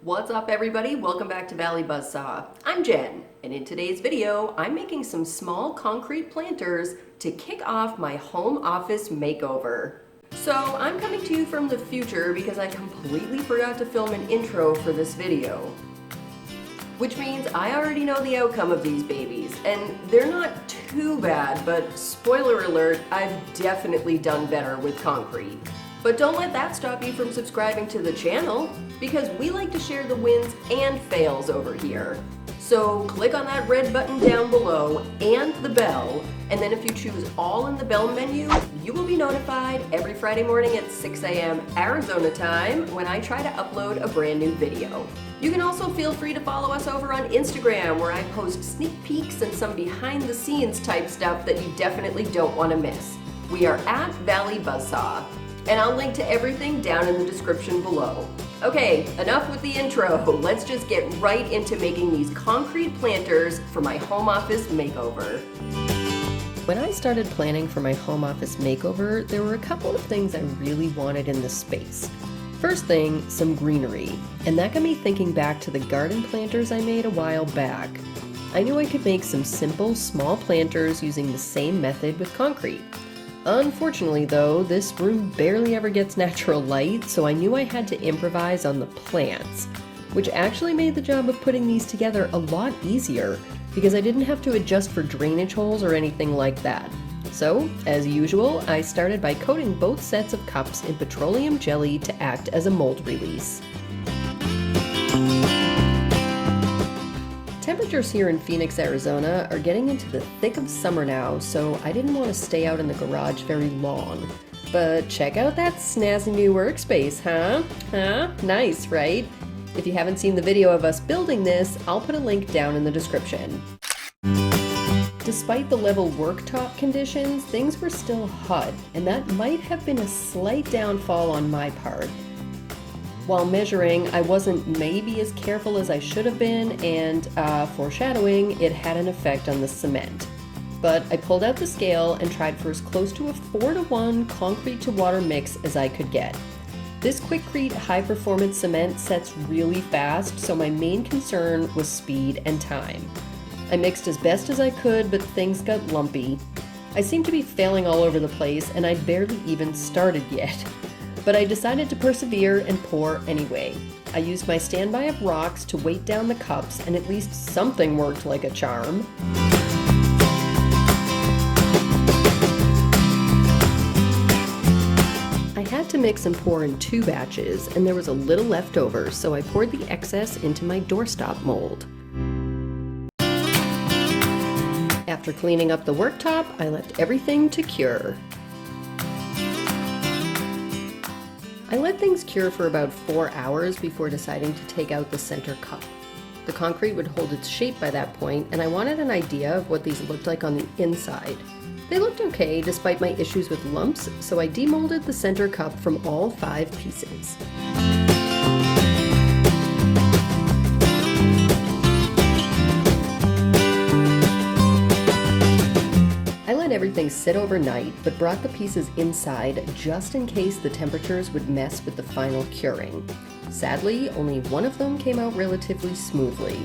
What's up everybody? Welcome back to Valley Buzzsaw. I'm Jen, and in today's video, I'm making some small concrete planters to kick off my home office makeover. So I'm coming to you from the future because I completely forgot to film an intro for this video. Which means I already know the outcome of these babies, and they're not too bad, but spoiler alert, I've definitely done better with concrete. But don't let that stop you from subscribing to the channel, because we like to share the wins and fails over here. So click on that red button down below and the bell, and then if you choose all in the bell menu, you will be notified every Friday morning at 6 a.m. Arizona time when I try to upload a brand new video. You can also feel free to follow us over on Instagram, where I post sneak peeks and some behind the scenes type stuff that you definitely don't want to miss. We are at Valley Buzzsaw, and I'll link to everything down in the description below. Okay, enough with the intro. Let's just get right into making these concrete planters for my home office makeover. When I started planning for my home office makeover, there were a couple of things I really wanted in the space. First thing, some greenery, and that got me thinking back to the garden planters I made a while back. I knew I could make some simple, small planters using the same method with concrete. Unfortunately though, this room barely ever gets natural light, so I knew I had to improvise on the plants, which actually made the job of putting these together a lot easier because I didn't have to adjust for drainage holes or anything like that. So, as usual, I started by coating both sets of cups in petroleum jelly to act as a mold release. Temperatures here in Phoenix, Arizona are getting into the thick of summer now, so I didn't want to stay out in the garage very long. But check out that snazzy new workspace, huh? Nice, right? If you haven't seen the video of us building this, I'll put a link down in the description. Despite the level worktop conditions, things were still hot, and that might have been a slight downfall on my part. While measuring, I wasn't maybe as careful as I should have been, and foreshadowing, it had an effect on the cement. But I pulled out the scale and tried for as close to a 4-to-1 concrete to water mix as I could get. This Quikrete high-performance cement sets really fast, so my main concern was speed and time. I mixed as best as I could, but things got lumpy. I seemed to be failing all over the place, and I'd barely even started yet. But I decided to persevere and pour anyway. I used my standby of rocks to weight down the cups, and at least something worked like a charm. I had to mix and pour in 2 batches, and there was a little left over, so I poured the excess into my doorstop mold. After cleaning up the worktop, I left everything to cure. I let things cure for about 4 hours before deciding to take out the center cup. The concrete would hold its shape by that point, and I wanted an idea of what these looked like on the inside. They looked okay despite my issues with lumps, so I demolded the center cup from all 5 pieces. Everything sit overnight, but brought the pieces inside just in case the temperatures would mess with the final curing. Sadly, only one of them came out relatively smoothly.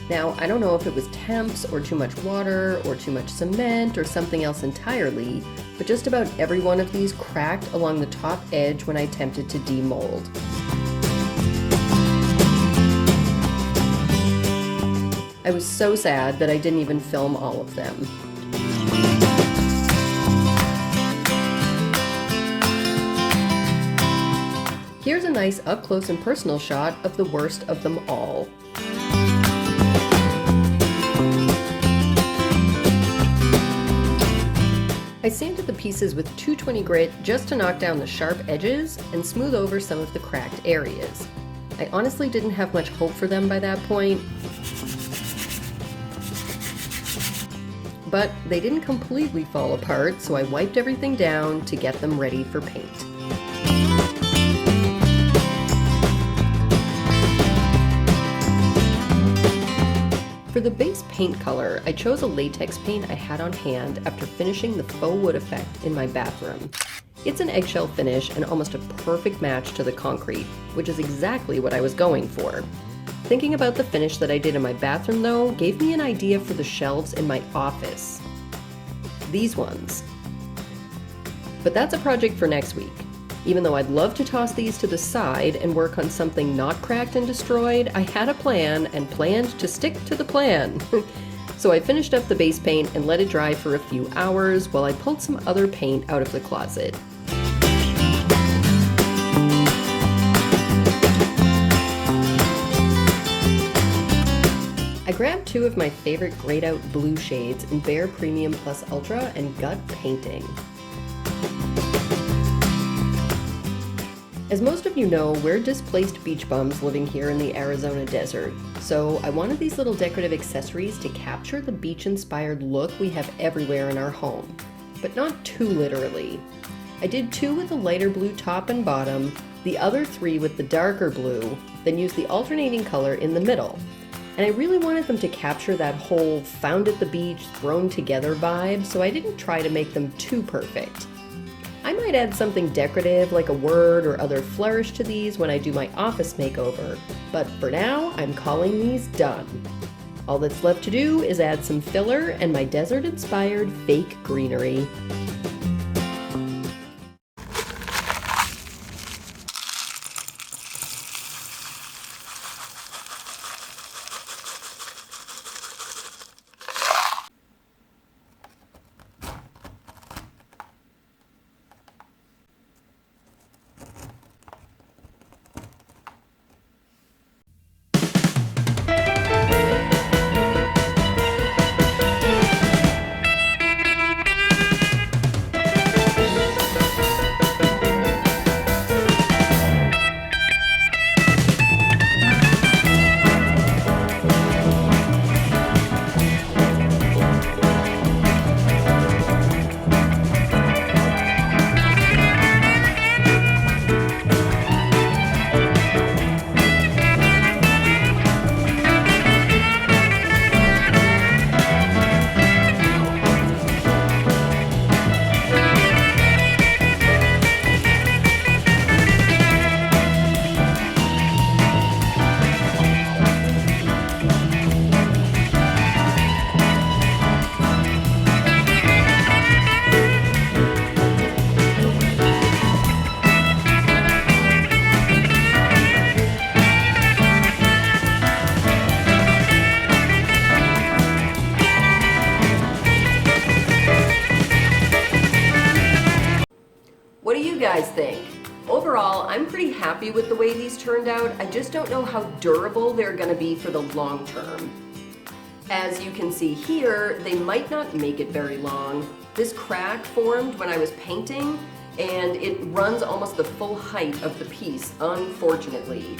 Now, I don't know if it was temps or too much water or too much cement or something else entirely, but just about every one of these cracked along the top edge when I attempted to demold. I was so sad that I didn't even film all of them. Here's a nice up-close and personal shot of the worst of them all. I sanded the pieces with 220 grit just to knock down the sharp edges and smooth over some of the cracked areas. I honestly didn't have much hope for them by that point, but they didn't completely fall apart, so I wiped everything down to get them ready for paint. For For the base paint color, I chose a latex paint I had on hand after finishing the faux wood effect in my bathroom. It's an eggshell finish and almost a perfect match to the concrete, which is exactly what I was going for. Thinking about the finish that I did in my bathroom though, gave me an idea for the shelves in my office. These ones. But that's a project for next week. Even though I'd love to toss these to the side and work on something not cracked and destroyed, I had a plan and planned to stick to the plan. So I finished up the base paint and let it dry for a few hours while I pulled some other paint out of the closet. I grabbed two of my favorite grayed out blue shades in Bare Premium Plus Ultra and got painting. As most of you know, we're displaced beach bums living here in the Arizona desert, so I wanted these little decorative accessories to capture the beach-inspired look we have everywhere in our home, but not too literally. I did two with a lighter blue top and bottom, the other three with the darker blue, then used the alternating color in the middle. And I really wanted them to capture that whole found at the beach, thrown together vibe, so I didn't try to make them too perfect. I might add something decorative like a word or other flourish to these when I do my office makeover, but for now, I'm calling these done. All that's left to do is add some filler and my desert-inspired fake greenery. What do you guys think? Overall, I'm pretty happy with the way these turned out. I just don't know how durable they're gonna be for the long term. As you can see here, they might not make it very long. This crack formed when I was painting, and it runs almost the full height of the piece, unfortunately.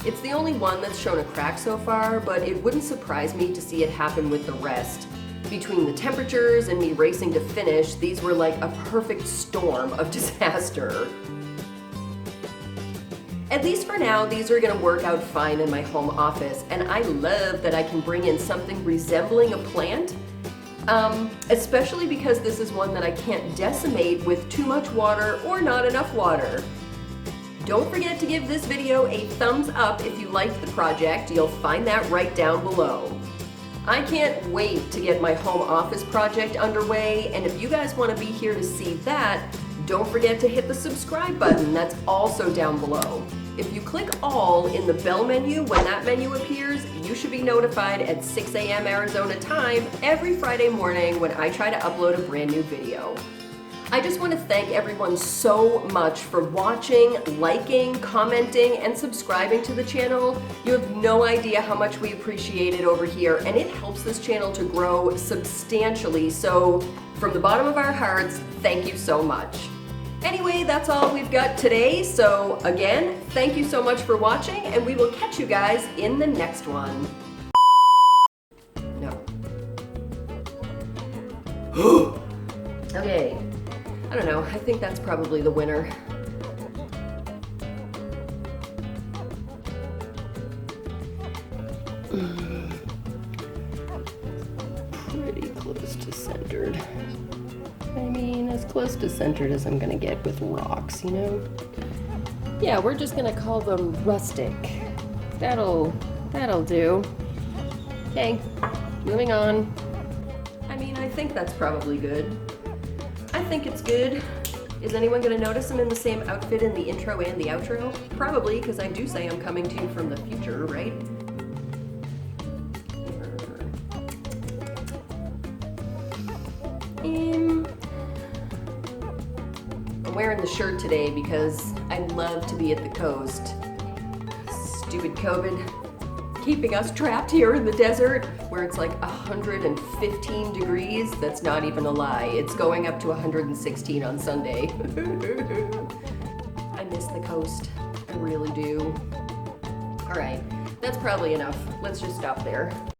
It's the only one that's shown a crack so far, but it wouldn't surprise me to see it happen with the rest. Between the temperatures and me racing to finish, these were like a perfect storm of disaster. At least for now, these are gonna work out fine in my home office, and I love that I can bring in something resembling a plant, especially because this is one that I can't decimate with too much water or not enough water. Don't forget to give this video a thumbs up if you liked the project. You'll find that right down below. I can't wait to get my home office project underway, and if you guys want to be here to see that, don't forget to hit the subscribe button. That's also down below. If you click all in the bell menu when that menu appears, you should be notified at 6 a.m. Arizona time every Friday morning when I try to upload a brand new video. I just want to thank everyone so much for watching, liking, commenting, and subscribing to the channel. You have no idea how much we appreciate it over here, and it helps this channel to grow substantially. So from the bottom of our hearts, thank you so much. Anyway, that's all we've got today. So again, thank you so much for watching, and we will catch you guys in the next one. No. Okay. I don't know, I think that's probably the winner. centered. I mean, as close to centered as I'm gonna get with rocks, you know? Yeah, we're just gonna call them rustic. That'll do. Okay, moving on. I mean, I think that's probably good. I think it's good. Is anyone gonna notice I'm in the same outfit in the intro and the outro? Probably, because I do say I'm coming to you from the future, right? I'm wearing the shirt today because I love to be at the coast. Stupid COVID. Keeping us trapped here in the desert where it's like 115 degrees. That's not even a lie. It's going up to 116 on Sunday. I miss the coast. I really do. All right, that's probably enough. Let's just stop there.